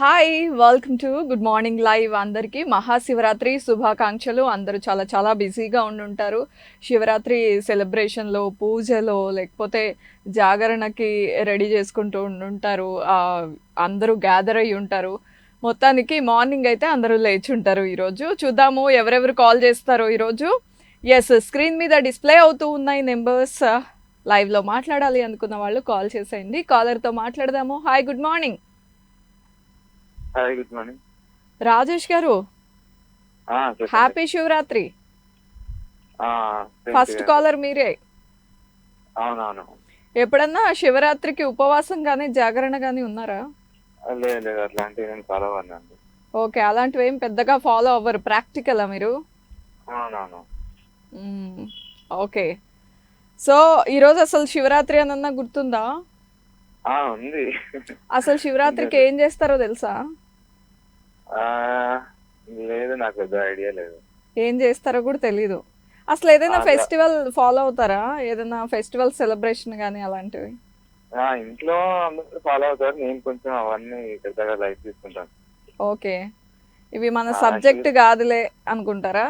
Hi! Welcome to good morning live అందరికీ. మహాశివరాత్రి శుభాకాంక్షలు. అందరూ చాలా చాలా బిజీగా ఉండుంటారు. శివరాత్రి సెలబ్రేషన్‌లో, పూజలో లేకపోతే జాగరణకి రెడీ చేసుకుంటూ ఉండుంటారు. అందరూ గ్యాదర్ అయ్యి ఉంటారు. మొత్తానికి మార్నింగ్ అయితే అందరూ లేచుంటారు ఈరోజు. చూద్దాము ఎవరెవరు కాల్ చేస్తారో ఈరోజు. యెస్, స్క్రీన్ మీద డిస్‌ప్లే అవుతూ ఉన్నాయి నంబర్స్. లైవ్‌లో మాట్లాడాలి అనుకున్న వాళ్ళు కాల్ చేసేయండి. కాలర్‌తో మాట్లాడదాము. Hi! Good morning. Hi, good morning. Rajesh గారు, చెప్పండి. హ్యాపీ శివరాత్రి. ఫస్ట్ కాలర్ మీరే. అవునవును. ఎప్పుడన్నా శివరాత్రికి ఉపవాసం కానీ జాగరణ కానీ ఉన్నారా? లేదు లేదు, అట్లాంటివి నేను ఫాలో అవ్వనండి. ఓకే, అలాంటివి ఏం పెద్దగా ఫాలో అవ్వరు. ప్రాక్టికలా మీరు? అవునవును. మ్మ్. ఓకే. సో ఈరోజు అసలు శివరాత్రి అనన్నా గుర్తుందా? ఉంది. అసలు శివరాత్రికి ఏం చేస్తారో తెలుసా? ఆ, లేదు, నాకు పెద్ద ఐడియా లేదు. ఏం చేస్తారో కూడా తెలీదు. అసలు ఏదైనా అలా ఫెస్టివల్ ఫాలో అవుతారా? ఏదైనా ఫెస్టివల్ సెలబ్రేషన్ కానీ అలాంటివి? ఇంట్లో అందరూ ఫాలో అవుతారు, నేను కొంచెం అవన్నీ పెద్దగా లైఫ్ తీసుకుంటాను. ఓకే, ఇవి మన యాక్చువల్లీ సబ్జెక్ట్ కాదులే అనుకుంటారా?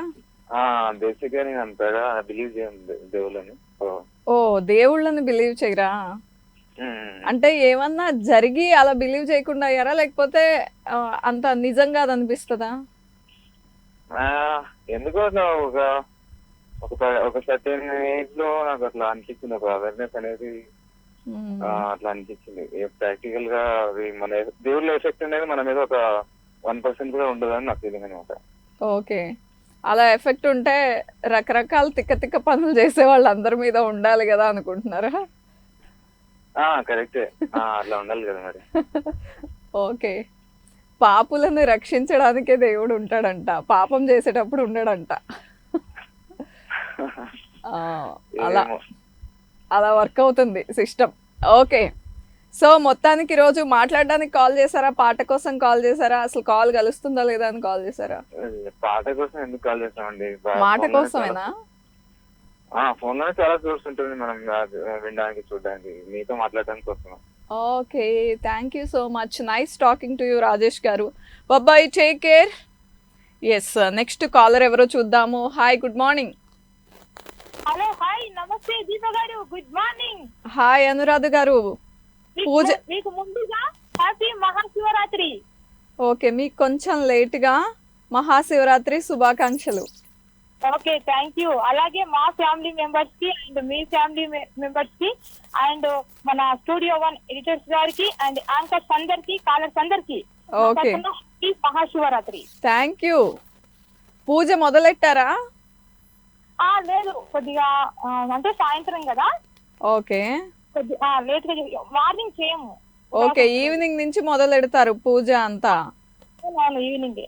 బేసిక్ గా నేను అంతగా బిలీవ్ చేయను దేవుళ్ళని. ఓ, దేవుళ్ళని బిలీవ్ చేయరా? అంటే ఏమన్నా జరిగి అలా బిలీవ్ చేయకుండా అయ్యారా, లేకపోతే ఆ, అంత నిజంగా అది అనిపిస్తుందా? ఎందుకో అట్లా ఒక ఒక ఒక సర్టెన్ ఏజ్ లో నాకు అట్లా అనిపించింది, ఒక అవేర్నెస్ అనేది. మ్మ్. అట్లా అనిపించింది. ప్రాక్టికల్ గా అవి మన దేవుళ్ళ ఎఫెక్ట్ అనేది మన మీద ఒక 1% కూడా ఉండదని నా ఫీలింగ్ అనమాట. ఓకే, అలా ఎఫెక్ట్ ఉంటే రకరకాల తిక్క తిక్క పనులు చేసే వాళ్ళు అందరి మీద ఉండాలి కదా అనుకుంటున్నారా? కరెక్టే. అట్లా ఉండాలి కదా మరి. ఓకే, పాపులను రక్షించడానికే దేవుడు ఉంటాడంట, పాపం చేసేటప్పుడు ఉండడంట. ఆ, అలా ఏమో. అలా వర్క్ అవుతుంది సిస్టమ్. ఓకే, సో మొత్తానికి ఈరోజు మాట్లాడడానికి కాల్ చేశారా? పాట కోసం కాల్ చేశారా? అసలు కాల్ కలుస్తుందా లేదా అని కాల్ చేశారా? పాట కోసం ఎందుకు కాల్ చేస్తామండి? మాట కోసమేనా? ఫోన్ లోనే చాలా సోర్స్ ఉంటుంది, మనం వినడానికి, చూడడానికి, మీతో మాట్లాడడానికి వస్తున్నాం. Okay, thank you so much. Nice talking to you Rajesh గారు. Bye, take care. Yes, next caller ఎవరో చూద్దాము. Hi, good morning. Hello, hi, నమస్తే దీప గారు, గుడ్ మార్నింగ్. హాయ్ అనురాధ గారు. పూజ మీకు ముందుగా హ్యాపీ మహాశివరాత్రి. ఓకే, మీకు కొంచెం లేట్గా మహాశివరాత్రి శుభాకాంక్షలు. Okay, thank you. అలాగే మా ఫ్యామిలీ మెంబర్స్ కి అండ్ మీ ఫ్యామిలీ మెంబర్స్ కి అండ్ మన స్టూడియో 1 ఎడిటర్స్ గారికి అండ్ యాంకర్స్ అందరికి, కాలర్స్ అందరికి ఓకే, మహాశివరాత్రి. Thank you. పూజ మొదలెట్టారా? లేదు, కొద్దిగా అంటే సాయంత్రం కదా, ఓకే కొద్దిగా లేట్ గా మార్నింగ్ చేయము. ఓకే, ఈవినింగ్ నుంచి మొదలెడతారు పూజ అంతా. అవును, ఈవినింగ్.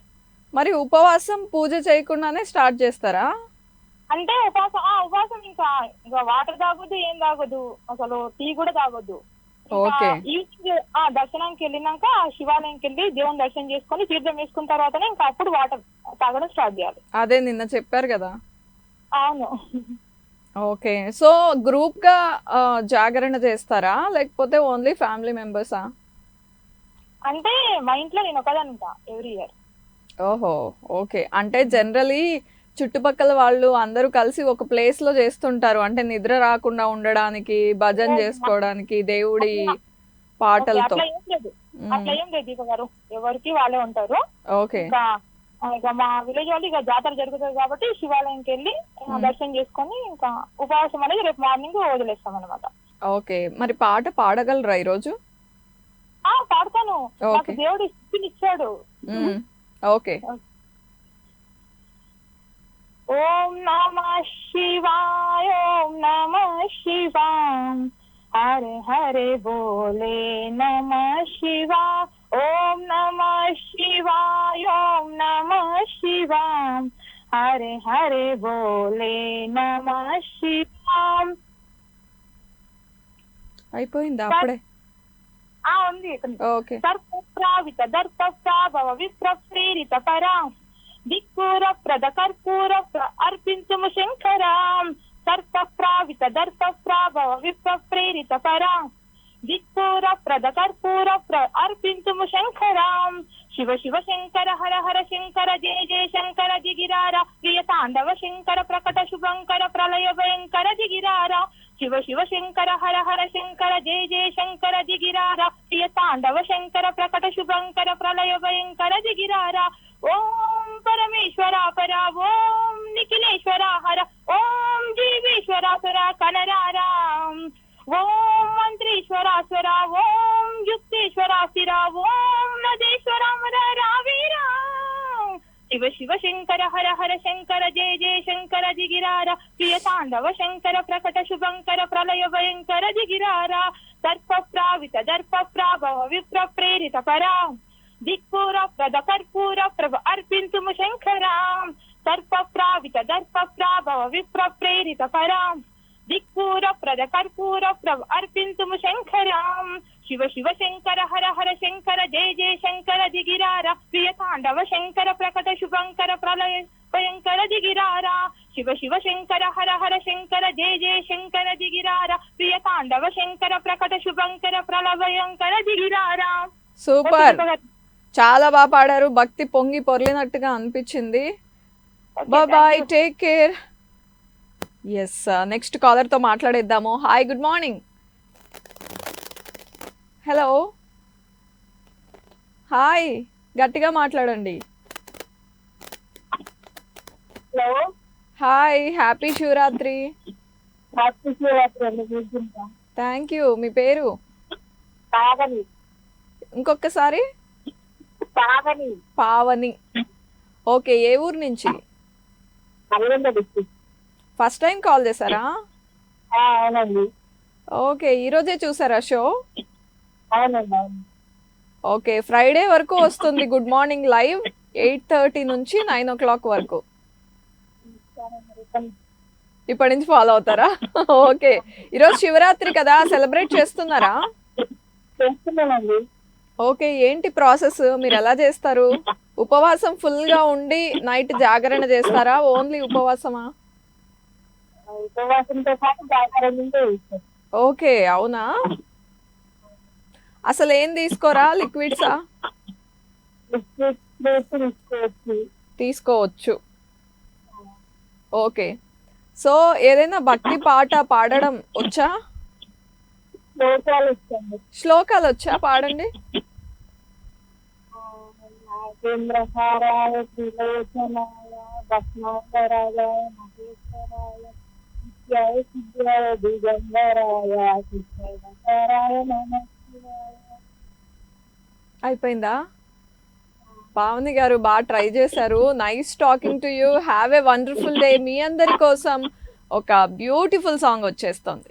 మరి ఉపవాసం పూజ చేయకుండానే స్టార్ట్ చేస్తారా? అంటే ఉపవాసం ఇంకా వాటర్ తాగొద్దు, ఏం తాగొద్దు, అసలు టీ కూడా తాగొద్దు. ఓకే. ఈవినింగ్ దర్శనానికి వెళ్ళినాక శివాలయంకి వెళ్ళి దేవుని దర్శనం చేసుకొని తీర్థం వేసుకున్న తర్వాతనే ఇంకా అప్పుడు వాటర్ తాగడం స్టార్ట్ చేయాలి. అదే నిన్న చెప్పారు కదా. అవును. ఓకే, సో గ్రూప్ గా జాగరణ చేస్తారా, లేకపోతే ఓన్లీ ఫ్యామిలీ మెంబర్సా? అంటే మా ఇంట్లో నేను ఒకదాని ఉంటా ఎవ్రీ ఇయర్. ఓహో, ఓకే. అంటే జనరలీ చుట్టుపక్కల వాళ్ళు అందరూ కలిసి ఒక ప్లేస్ లో చేస్తుంటారు, అంటే నిద్ర రాకుండా ఉండడానికి, భజన చేసుకోవడానికి, దేవుడి పాటలతో. అట్లా ఏం లేదు, అట్లా ఏం లేదు దీప గారు, ఎవరికి వాళ్ళే ఉంటారు. ఓకే ఇక మా విలేజ్ వాళ్ళు ఇక జాతర జరుగుతుంది కాబట్టి శివాలయంకి వెళ్ళి దర్శనం చేసుకొని ఇంకా ఉపవాసం అనేది రేపు మార్నింగ్ వదిలేస్తాం అనమాట. ఓకే, మరి పాట పాడగలరా ఈరోజు? పాడతాను, నాకు దేవుడు ఇచ్చాడు. ఓకే. ఓం నమః శివాయ, ఓం నమః శివాయ, హరే హరే బోలే నమః శివాయ. ఓం నమః శివాయ, ఓం నమః శివాయ, హరే హరే బోలే నమః శివాయ. అయిపోయిందా అప్పుడే? ఉంది. ఓకే. సర్పప్రావిత దర్పప్రాభవ విప్ర ప్రేరిత పరా దిక్కుర ప్రద కర్పూర అర్పించుము శంకరాం. సర్పప్రావిత దర్పప్రాభవ విప్ర ప్రేరిత పరా దిక్పూర ప్రద కర్పూర అర్పింతుము శంకరాం. శివ శివ శంకర హర హర శంకర జయ జయ శంకర దిగిరార. ప్రియ తాండవ శంకర ప్రకట శుభంకర ప్రళయ భయంకర దిగిరార. శివ శివ శంకర హర హర శంకర జయ జయ శంకర దిగిరార. ప్రియ తాండవ శంకర ప్రకట శుభంకర ప్రళయ భయంకర దిగిరార. ఓం పరమేశ్వర పర ఓం నిఖిలేశ్వర హర ఓం జీవేశ్వరాసుర కనరారా. ఓం మంత్రీశ్వరాసుర ఓం యుక్తేశ్వరాసుర ఓం నదేశ్వర రావీరా. శివ శివ శంకర హర హర శంకర జయ జయ శంకర దిగిరార. ప్రియ తాండవ శంకర ప్రకట శుభంకర ప్రళయ భయంకర దిగిరార. దర్ప ప్రావిత దర్ప ప్రాభవ విప్ర ప్రేరిత పరా. దిక్పూర ప్రద కర్పూర ప్రభ అర్పింతుము శంకరాం. దర్ప ప్రావిత దర్ప ప్రాభవ విప్ర ప్రేరిత పరా. దిక్పూర ప్రద కర్పూర ప్రభ అర్పింతుము శంకరాం. శివ శివ శంకర హర హర శంకర జయ జయ శంకర దిగిరార. ప్రియ తాండవ శంకర ప్రకట శుభంకర ప్రళయ భయంకర దిగిరార. శివ శివ శంకర హర హర శంకర జయ జయ శంకర దిగిరార. ప్రియ తాండవ శంకర ప్రకట శుభంకర ప్రళయ భయంకర దిగిరార. సూపర్, చాలా బాగా పాడారు. భక్తి పొంగి పొర్లినట్టుగా అనిపించింది. Bye, take care. Yes, next కాలర్తో మాట్లాడేద్దాము. Hi, good morning. Hello, hi, గట్టిగా మాట్లాడండి. Hello, hi, happy Shivratri. Happy Shivratri అండి. కూర్చుంటా. Thank you. మీ పేరు? పావని. ఇంకొకసారి. పావని. పావని. ఓకే, ఏ ఊరు నుంచి? Nalgonda district. First time call చేశారా? అవునండి. ఓకే, ఈరోజే చూసారా షో? అవునండి, అవును. ఓకే, ఫ్రైడే వరకు వస్తుంది గుడ్ మార్నింగ్ లైవ్, 8:30 నుంచి 9 o'clock వరకు. ఇప్పటి నుంచి ఫాలో అవుతారా? ఓకే, ఈరోజు శివరాత్రి కదా, సెలబ్రేట్ చేస్తున్నారా? చేస్తున్నానండి. ఓకే, ఏంటి ప్రాసెస్, మీరు ఎలా చేస్తారు? ఉపవాసం ఫుల్గా ఉండి నైట్ జాగరణ చేస్తారా? ఓన్లీ ఉపవాసమా? ఉపవాసంతో పాటు జాగారం ఉంటే చేస్తాను. ఓకే, అవునా? అసలు ఏం తీసుకోరా? లిక్విడ్సా? తీసుకోవచ్చు. తీసుకోవచ్చు. ఓకే, సో ఏదైనా భక్తి పాట పాడడం వచ్చా? శ్లోకాలు ఇస్తాను. శ్లోకాలు వచ్చా? పాడండి. నాగేంద్రహారాయ త్రిలోచనాయ భస్మాంబరాయ మహేశ్వరాయ నిత్యాయ సిద్ధాయ దిగంబరాయ కృష్ణాయ నమః శివాయ. అయిపోయిందా? పావని గారు బాగా ట్రై చేశారు. Nice talking to you. Have a wonderful day. మీ అందరి కోసం ఒక బ్యూటిఫుల్ సాంగ్ వచ్చేస్తుంది.